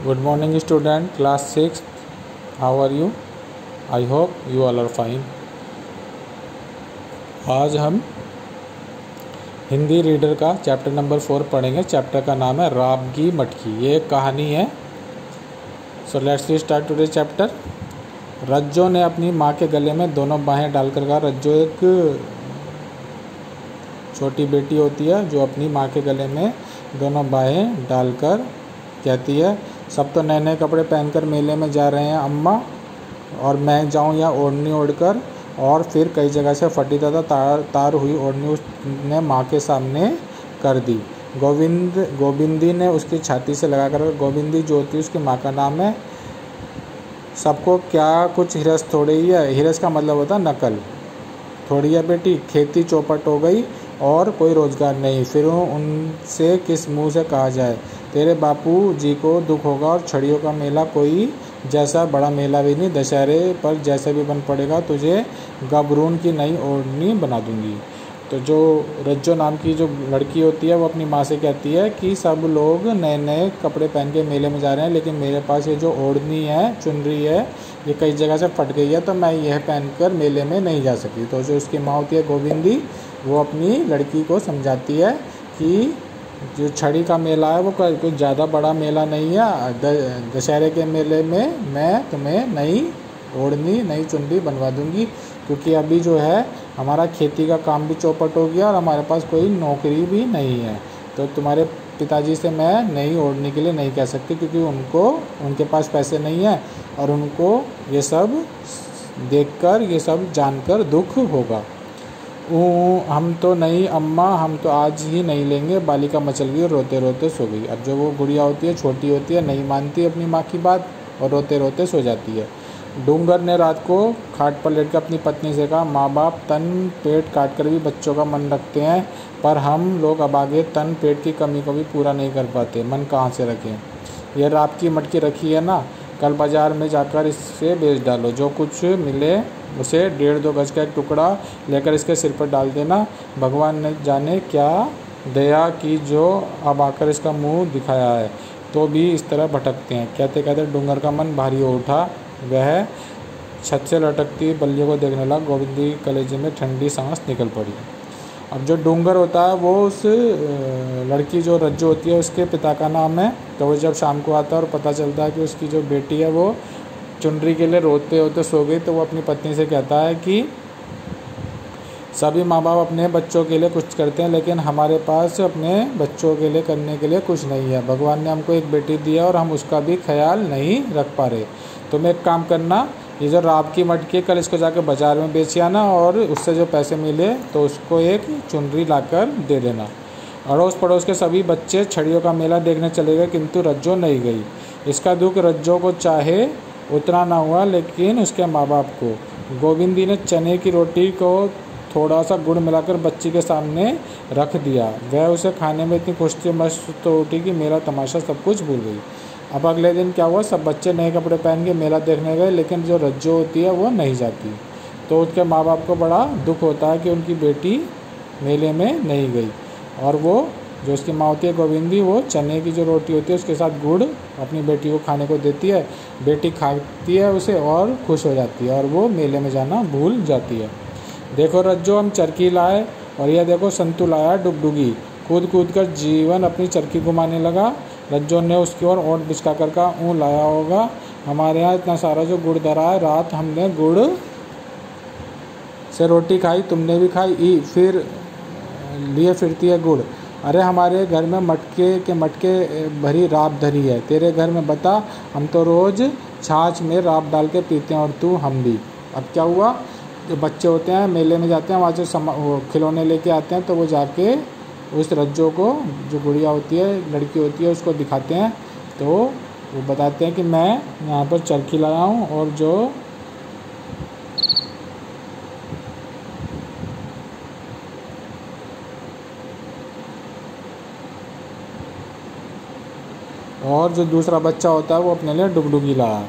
Good morning student, class 6. How are you? I hope you all are fine. आज हम Hindi reader का chapter number 4 पढ़ेंगे। Chapter का नाम है राब की मटकी। ये एक कहानी है। So let's start today chapter. Rajjo ने अपनी माँ के गले में दोनों बाहें डालकर कहा। रज्जो एक छोटी बेटी होती है जो अपनी माँ के गले में दोनों बाहें डालकर कहती है, सब तो नए नए कपड़े पहनकर मेले में जा रहे हैं अम्मा, और मैं जाऊं या ओढ़नी ओढ़कर। और फिर कई जगह से फटी तथा तार हुई ओढ़नी उसने माँ के सामने कर दी। गोविंदी ने उसकी छाती से लगाकर, गोविंदी जो होती है उसकी माँ का नाम है। सबको क्या कुछ हिरस थोड़ी ही है। हिरस का मतलब होता है नकल। थोड़ी है बेटी, खेती चौपट हो गई और कोई रोज़गार नहीं, फिर उनसे किस मुंह से कहा जाए। तेरे बापू जी को दुख होगा और छड़ियों का मेला कोई जैसा बड़ा मेला भी नहीं। दशहरे पर जैसे भी बन पड़ेगा तुझे गबरून की नई ओढ़नी बना दूंगी। तो जो रज्जो नाम की जो लड़की होती है वो अपनी माँ से कहती है कि सब लोग नए नए कपड़े पहन के मेले में जा रहे हैं, लेकिन मेरे पास ये जो ओढ़नी है, चुनरी है, ये कई जगह से फट गई है, तो मैं यह पहनकर मेले में नहीं जा सकी। तो जो उसकी माँ होती है गोविंदी, वो अपनी लड़की को समझाती है कि जो छड़ी का मेला है वो कोई ज़्यादा बड़ा मेला नहीं है। दशहरे के मेले में मैं तुम्हें नई ओढ़नी, नई चुनरी बनवा दूंगी, क्योंकि अभी जो है हमारा खेती का काम भी चौपट हो गया और हमारे पास कोई नौकरी भी नहीं है। तो तुम्हारे पिताजी से मैं नई ओढ़नी के लिए नहीं कह सकती, क्योंकि उनके पास पैसे नहीं है और उनको ये सब देखकर, ये सब जानकर दुख होगा। हम तो नहीं अम्मा, हम तो आज ही नहीं लेंगे। बालिका मचल गई और रोते रोते सो गई। अब जो वो गुड़िया होती है, छोटी होती है, नहीं मानती अपनी माँ की बात और रोते रोते सो जाती है। डूंगर ने रात को खाट पर लेटकर अपनी पत्नी से कहा, माँ बाप तन पेट काट कर भी बच्चों का मन रखते हैं, पर हम लोग अब आगे तन पेट की कमी को भी पूरा नहीं कर पाते। मन कहाँ से रखें। यह रात की मटकी रखी है ना, कल बाजार में जाकर इससे बेच डालो। जो कुछ मिले उसे 1.5-2 गज का एक टुकड़ा लेकर इसके सिर पर डाल देना। भगवान ने जाने क्या दया की जो अब आकर इसका मुंह दिखाया है, तो भी इस तरह भटकते हैं। कहते कहते डूंगर का मन भारी हो उठा। वह छत से लटकती बल्लियों को देखने लगा। गोविंदी कलेजे में ठंडी सांस निकल पड़ी। अब जो डूंगर होता है वो उस लड़की जो रज्जो होती है उसके पिता का नाम है। तो वो जब शाम को आता है और पता चलता है कि उसकी जो बेटी है वो चुनरी के लिए रोते होते सो गई, तो वो अपनी पत्नी से कहता है कि सभी माँ बाप अपने बच्चों के लिए कुछ करते हैं, लेकिन हमारे पास अपने बच्चों के लिए करने के लिए कुछ नहीं है। भगवान ने हमको एक बेटी दी है और हम उसका भी ख्याल नहीं रख पा रहे। तुम एक काम करना, ये जो राब की मटकी, कल इसको जाकर बाज़ार में बेच आना और उससे जो पैसे मिले तो उसको एक चुनरी लाकर दे देना। अड़ोस पड़ोस के सभी बच्चे छड़ियों का मेला देखने चले गए, किंतु रज्जो नहीं गई। इसका दुख रज्जो को चाहे उतना ना हुआ, लेकिन उसके माँ बाप को। गोविंदी ने चने की रोटी को थोड़ा सा गुड़ मिलाकर बच्ची के सामने रख दिया। वह उसे खाने में इतनी खुश थी, मस्त उठी कि मेरा तमाशा सब कुछ भूल गई। अब अगले दिन क्या हुआ, सब बच्चे नए कपड़े पहन के मेला देखने गए, लेकिन जो रज्जो होती है वो नहीं जाती। तो उसके माँ बाप को बड़ा दुख होता है कि उनकी बेटी मेले में नहीं गई। और वो जो उसकी माँ होती है गोविंदी, वो चने की जो रोटी होती है उसके साथ गुड़ अपनी बेटी को खाने को देती है। बेटी खाती है उसे और खुश हो जाती है और वो मेले में जाना भूल जाती है। देखो रज्जो, हम चरखी लाए, और यह देखो संतू लाया डुगडुगी। कूद कूद कर जीवन अपनी चरखी घुमाने लगा। रज्जो ने उसकी ओर ओंठ बिछका कर कहा, ऊँ लाया होगा, हमारे यहाँ इतना सारा जो गुड़ धरा है, रात हमने गुड़ से रोटी खाई, तुमने भी खाई, फिर लिए फिरती है गुड़। अरे हमारे घर में मटके भरी राब धरी है, तेरे घर में बता, हम तो रोज़ छाछ में राब डाल के पीते हैं और तू हम भी। अब क्या हुआ, जो बच्चे होते हैं मेले में जाते हैं, वहाँ जो खिलौने लेके आते हैं, तो वो जाके उस रज्जो को, जो गुड़िया होती है, लड़की होती है, उसको दिखाते हैं। तो वो बताते हैं कि मैं यहाँ पर चरखी लाया हूँ, और जो दूसरा बच्चा होता है वो अपने लिए डुगडुगी लाया।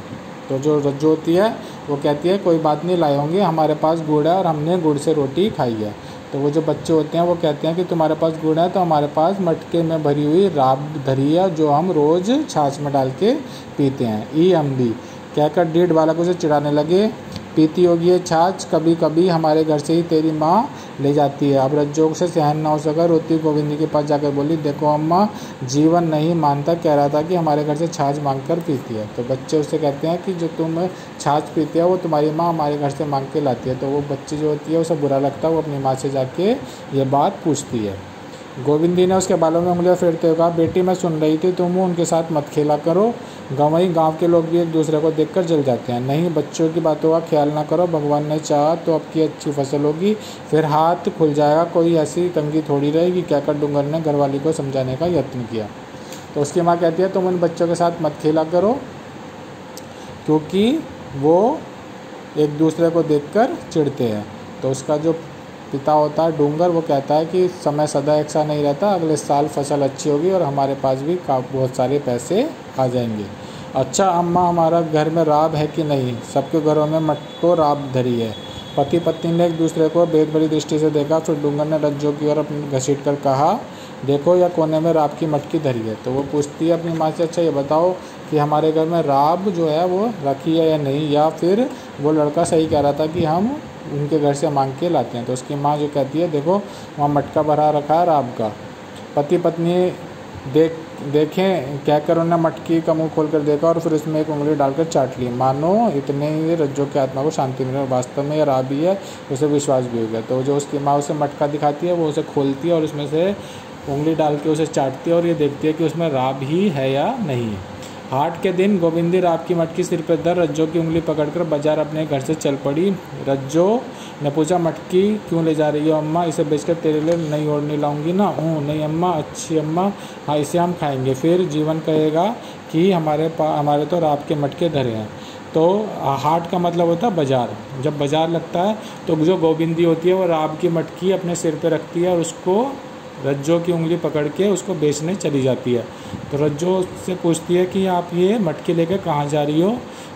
तो जो रज्जो होती है वो कहती है कोई बात नहीं, लाए होंगे, हमारे पास गुड़ है और हमने गुड़ से रोटी खाई है। तो वो जो बच्चे होते हैं वो कहते हैं कि तुम्हारे पास गुड़ है तो हमारे पास मटके में भरी हुई राब धरी है जो हम रोज़ छाछ में डाल के पीते हैं। ई अम्बी कहकर ढीठ बालक उसे चिढ़ाने लगे। पीती होगी ये छाछ, कभी कभी हमारे घर से ही तेरी माँ ले जाती है। अब रज्जो से सहन ना हो सका, रोती गोविंदी के पास जाकर बोली, देखो अम्मा, जीवन नहीं मानता, कह रहा था कि हमारे घर से छाछ मांग कर पीती है। तो बच्चे उससे कहते हैं कि जो तुम छाछ पीते हो वो तुम्हारी माँ हमारे घर से मांग के लाती है। तो वो बच्चे जो होती है उसे बुरा लगता है, वो अपनी माँ से जाके ये बात पूछती है। गोविंदी ने उसके बालों में उंगलियां फेरते हुए कहा, बेटी मैं सुन रही थी, तुम उनके साथ मत खेला करो, गंवई गांव के लोग भी एक दूसरे को देखकर जल जाते हैं। नहीं, बच्चों की बातों का ख्याल ना करो, भगवान ने चाहा तो अब की अच्छी फसल होगी, फिर हाथ खुल जाएगा, कोई ऐसी तंगी थोड़ी रहेगी। कहकर डूंगर ने घरवाली को समझाने का यत्न किया। तो उसकी माँ कहती है, तुम उन बच्चों के साथ मत खेला करो क्योंकि वो एक दूसरे को देखकर चिढ़ते हैं। तो उसका जो पिता होता है डूंगर, वो कहता है कि समय सदा एक सा नहीं रहता, अगले साल फसल अच्छी होगी और हमारे पास भी बहुत सारे पैसे आ जाएंगे। अच्छा अम्मा, हमारा घर में राब है कि नहीं? सबके घरों में मटको राब धरी है। पति पत्नी ने एक दूसरे को भेद भरी दृष्टि से देखा। फिर डूंगर ने रज्जो की ओर अपनी घसीट कर कहा, देखो या कोने में राब की मटकी धरी है। तो वो पूछती है अपनी माँ से, अच्छा ये बताओ कि हमारे घर में राब जो है वो रखी है या नहीं, या फिर वो लड़का सही कह रहा था कि हम उनके घर से मांग के लाते हैं। तो उसकी माँ जो कहती है, देखो वहाँ मटका भरा रखा है राब का। पति पत्नी देखें कहकर उन्होंने मटकी का मुंह खोलकर देखा और फिर उसमें एक उंगली डालकर चाट ली। मानो इतने ही रज्जो की आत्मा को शांति मिले, वास्तव में यह राब ही है, उसे विश्वास भी हो गया। तो जो उसकी माँ उसे मटका दिखाती है वो उसे खोलती है और उसमें से उंगली डाल के उसे चाटती है और ये देखती है कि उसमें राब ही है या नहीं है। हाट के दिन गोविंदी राब की मटकी सिर पर धर रज्जो की उंगली पकड़कर बाजार अपने घर से चल पड़ी। रज्जो ने पूछा, मटकी क्यों ले जा रही हो अम्मा? इसे बेचकर तेरे लिए नई ओढ़नी लाऊंगी ना। नहीं अम्मा, अच्छी अम्मा, हाँ इसे हम खाएंगे, फिर जीवन कहेगा कि हमारे तो राब के मटके धरे हैं। तो हाट का मतलब होता है बाजार। जब बाजार लगता है तो जो गोविंदी होती है वो राब की मटकी अपने सिर पर रखती है और उसको रज्जो की उंगली पकड़ के उसको बेचने चली जाती है। तो रज्जो से पूछती है कि आप ये मटकी लेकर कहाँ जा रही हो?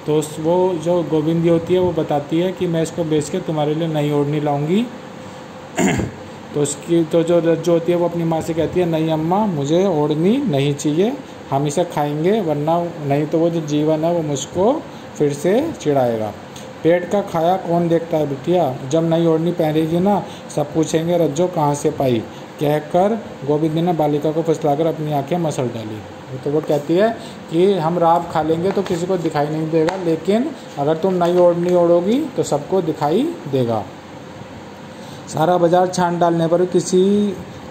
तो वो जो गोविंदी होती है वो बताती है कि मैं इसको बेच के तुम्हारे लिए नई ओढ़नी लाऊंगी। तो उसकी तो जो रज्जो होती है वो अपनी माँ से कहती है, नहीं अम्मा, मुझे ओढ़नी नहीं चाहिए, हम इसे खाएंगे, वरना नहीं तो वो जो जीवन है वो मुझको फिर से चिढ़ाएगा। पेट का खाया कौन देखता है बिटिया, जब नई ओढ़नी पहनेगी ना सब पूछेंगे रज्जो कहाँ से पाई। कहकर गोविंदी ने बालिका को फुसलाकर अपनी आंखें मसल डाली। तो वो कहती है कि हम राब खा लेंगे तो किसी को दिखाई नहीं देगा, लेकिन अगर तुम नई ओढ़नी ओढ़ोगी तो सबको दिखाई देगा। सारा बाजार छान डालने पर किसी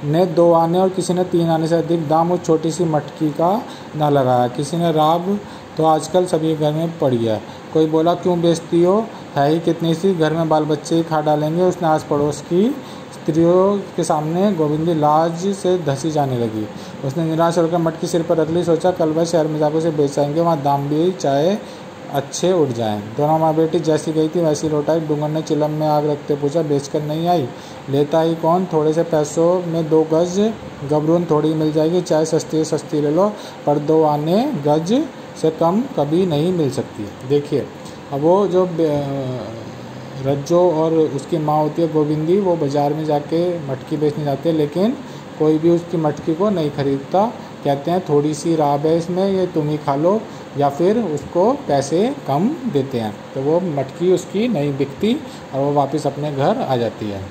ने 2 आने और किसी ने 3 आने से अधिक दाम उस छोटी सी मटकी का न लगाया। किसी ने राब तो आजकल सभी घर में पड़ी है। कोई बोला, क्यों बेचती हो, है ही कितनी सी, घर में बाल बच्चे ही खा डालेंगे। उसने आस पड़ोस की स्त्रियों के सामने गोविंदी लाज से धसी जाने लगी। उसने निराश होकर मटकी सिर पर रख ली। सोचा कल वह शहर में जाकर उसे बेच आएंगे, वहाँ दाम भी चाहे अच्छे उठ जाएं। दोनों माँ बेटी जैसी गई थी वैसी लौट आई। डूंगर ने चिलम में आग रखते पूछा, बेचकर नहीं आई? लेता ही कौन, थोड़े से पैसों में 2 गज गबरून थोड़ी मिल जाएगी, चाहे सस्ती सस्ती ले लो, पर 2 आने गज से कम कभी नहीं मिल सकती। देखिए, अब वो जो रज्जो और उसकी माँ होती है गोविंदी, वो बाज़ार में जाके मटकी बेचने जाते हैं, लेकिन कोई भी उसकी मटकी को नहीं खरीदता। कहते हैं थोड़ी सी राब है इसमें, ये तुम ही खा लो, या फिर उसको पैसे कम देते हैं। तो वो मटकी उसकी नहीं बिकती और वो वापस अपने घर आ जाती है।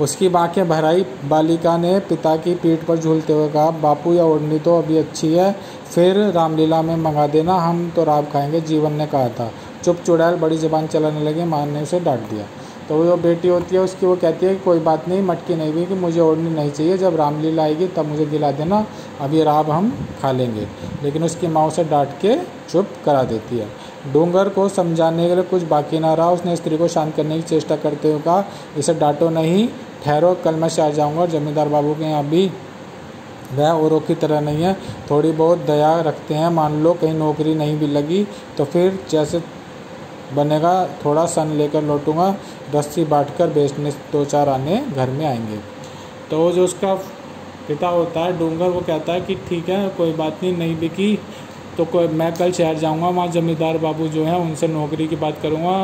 उसकी बाँखें भर आई। बालिका ने पिता की पीठ पर झूलते हुए कहा, बापू यह ओढ़नी तो अभी अच्छी है, फिर रामलीला में मंगा देना, हम तो राब खाएंगे, जीवन ने कहा था। चुप चुड़ैल, बड़ी ज़बान चलाने लगे। माँ ने उसे डांट दिया। तो वो बेटी होती है उसकी, वो कहती है कि कोई बात नहीं, मटकी नहीं भी कि मुझे ओढ़नी नहीं चाहिए, जब रामलीला आएगी तब मुझे दिला देना, अब ये राब हम खा लेंगे। लेकिन उसकी माँ उसे डांट के चुप करा देती है। डूंगर को समझाने के लिए कुछ बाकी ना रहा। उसने स्त्री को शांत करने की चेष्टा करते हुए कहा, इसे डांटो नहीं, ठहरो, कल मैं शहर जाऊँगा और जमींदार बाबू के यहाँ भी वह औरों की तरह नहीं है, थोड़ी बहुत दया रखते हैं, मान लो कहीं नौकरी नहीं भी लगी तो फिर जैसे बनेगा थोड़ा सन लेकर लौटूंगा, रस्सी बांटकर बेचने 2-4 आने घर में आएंगे। तो जो उसका पिता होता है डूंगर, वो कहता है कि ठीक है, कोई बात नहीं, नहीं बिकी तो मैं कल शहर जाऊंगा, वहाँ जमींदार बाबू जो हैं उनसे नौकरी की बात करूंगा,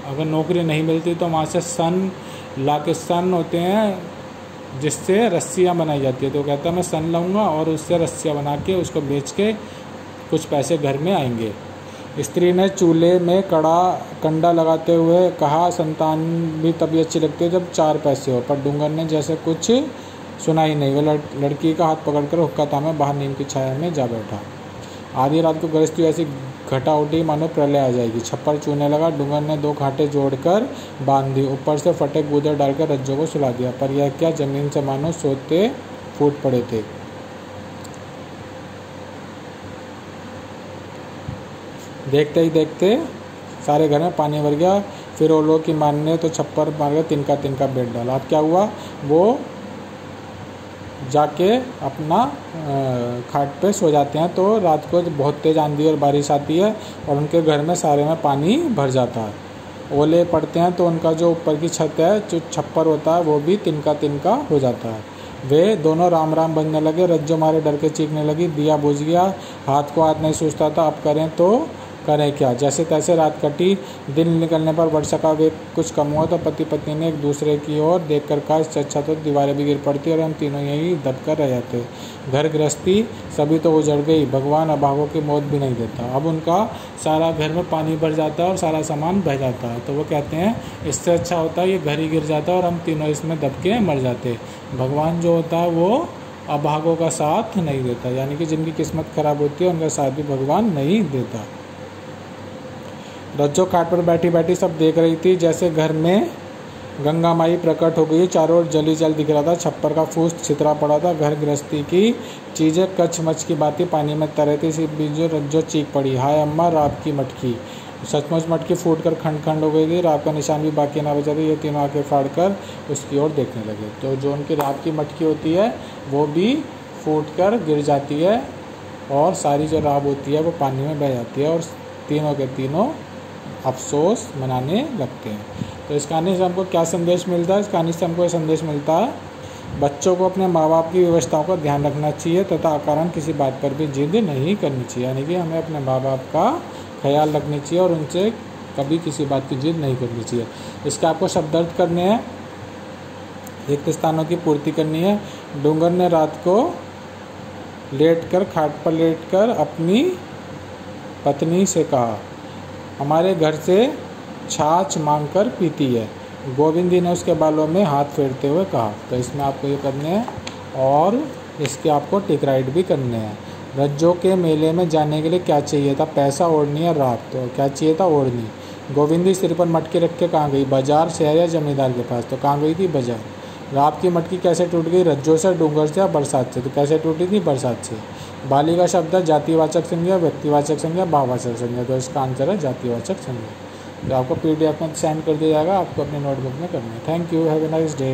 अगर नौकरी नहीं मिलती तो वहाँ से सन ला के सन होते हैं जिससे रस्सियाँ बनाई जाती है। तो कहता है मैं सन लाऊंगा और उससे रस्सियाँ बना के उसको बेच के कुछ पैसे घर में आएंगे। स्त्री ने चूल्हे में कंडा लगाते हुए कहा, संतान भी तभी अच्छी लगती है जब 4 पैसे हो। पर डूंगर ने जैसे कुछ सुना ही नहीं। वह लड़की का हाथ पकड़कर हुक्का थामे बाहर नीम की छाया में जा बैठा। आधी रात को गृहस्थी ऐसी घटा उठी मानो प्रलय आ जाएगी। छप्पर चूने लगा। डूंगर ने 2 घाटे जोड़कर बांध दी, ऊपर से फटे गूदे डालकर रज्जो को सुला दिया। पर यह क्या, जमीन से मानो सोते फूट पड़े थे। देखते ही देखते सारे घर में पानी भर गया। फिर वो लोग की मानने तो छप्पर मार गया, तिनका तिनका बेड डाला। अब क्या हुआ, वो जाके अपना खाट पे सो जाते हैं। तो रात को बहुत तेज़ आंधी और बारिश आती है और उनके घर में सारे में पानी भर जाता है। ओले पड़ते हैं तो उनका जो ऊपर की छत है, जो छप्पर होता है, वो भी तिनका तिनका हो जाता है। वे दोनों राम राम बनने लगे। रज्जो मारे डर के चीखने लगी। दिया बुझ गया, हाथ को हाथ नहीं सूझता था। अब करें तो करें क्या। जैसे तैसे रात कटी। दिन निकलने पर वर्षा का वेग कुछ कम हुआ तो पति पत्नी ने एक दूसरे की ओर देखकर कहा, इससे अच्छा तो दीवारें भी गिर पड़ती और हम तीनों यही दबकर रह जाते। घर गृहस्थी सभी तो उजड़ गई, भगवान अभागों की मौत भी नहीं देता। अब उनका सारा घर में पानी भर जाता है और सारा सामान बह जाता है। तो वो कहते हैं इससे अच्छा होता है ये घर ही गिर जाता और हम तीनों इसमें दब के मर जाते। भगवान जो होता है वो अभागों का साथ नहीं देता, यानी कि जिनकी किस्मत खराब होती है उनका साथ भी भगवान नहीं देता। रज्जो खाट पर बैठी बैठी सब देख रही थी। जैसे घर में गंगा माई प्रकट हो गई। चारों ओर जल ही जल दिख रहा था। छप्पर का फूस छितरा पड़ा था। घर गृहस्थी की चीज़ें कच मच की बातें पानी में तैर रही थी। इसी बीच रज्जो चीख पड़ी, हाय अम्मा, रात की मटकी। सचमुच मटकी फूट कर खंड खंड हो गई थी। रात का निशान भी बाकी ना बचा था। ये तीनों आंखें फाड़ कर उसकी ओर देखने लगे। तो जो उनकी रात की मटकी होती है वो भी फूट कर गिर जाती है और सारी जो राब होती है वो पानी में बह जाती है और तीनों के तीनों अफसोस मनाने लगते हैं। तो इस कहानी से हमको क्या संदेश मिलता है? इस कहानी से हमको ये संदेश मिलता है, बच्चों को अपने माँ बाप की व्यवस्थाओं का ध्यान रखना चाहिए तथा अकारण किसी बात पर भी जिद नहीं करनी चाहिए। यानी कि हमें अपने माँ बाप का ख्याल रखनी चाहिए और उनसे कभी किसी बात की जिद नहीं करनी चाहिए। इसके आपको शब्द अर्थ करने हैं, रिक्त स्थानों की पूर्ति करनी है। डूंगर ने रात को खाट पर लेटकर अपनी पत्नी से कहा, हमारे घर से छाछ मांगकर पीती है। गोविंदी ने उसके बालों में हाथ फेरते हुए कहा। तो इसमें आपको ये करने हैं और इसके आपको टिक राइट भी करने हैं। रज्जो के मेले में जाने के लिए क्या चाहिए था? पैसा, ओढ़नी और रात। तो क्या चाहिए था? ओढ़नी। गोविंदी सिर पर मटकी रख के कहाँ गई? बाजार, शहर या जमींदार के पास? तो कहाँ गई थी? बाजार। रात की मटकी कैसे टूट गई? रज्जो से, डूंगर से या बरसात से? तो कैसे टूटी थी? बरसात से। बाली का शब्द है जातिवाचक संज्ञा, व्यक्तिवाचक संज्ञा, भाववाचक संज्ञा। तो इसका आंसर है जातिवाचक संज्ञा। तो आपको PDF में सेंड कर दिया जाएगा, आपको अपने नोटबुक में करना है। Thank you, have a nice day.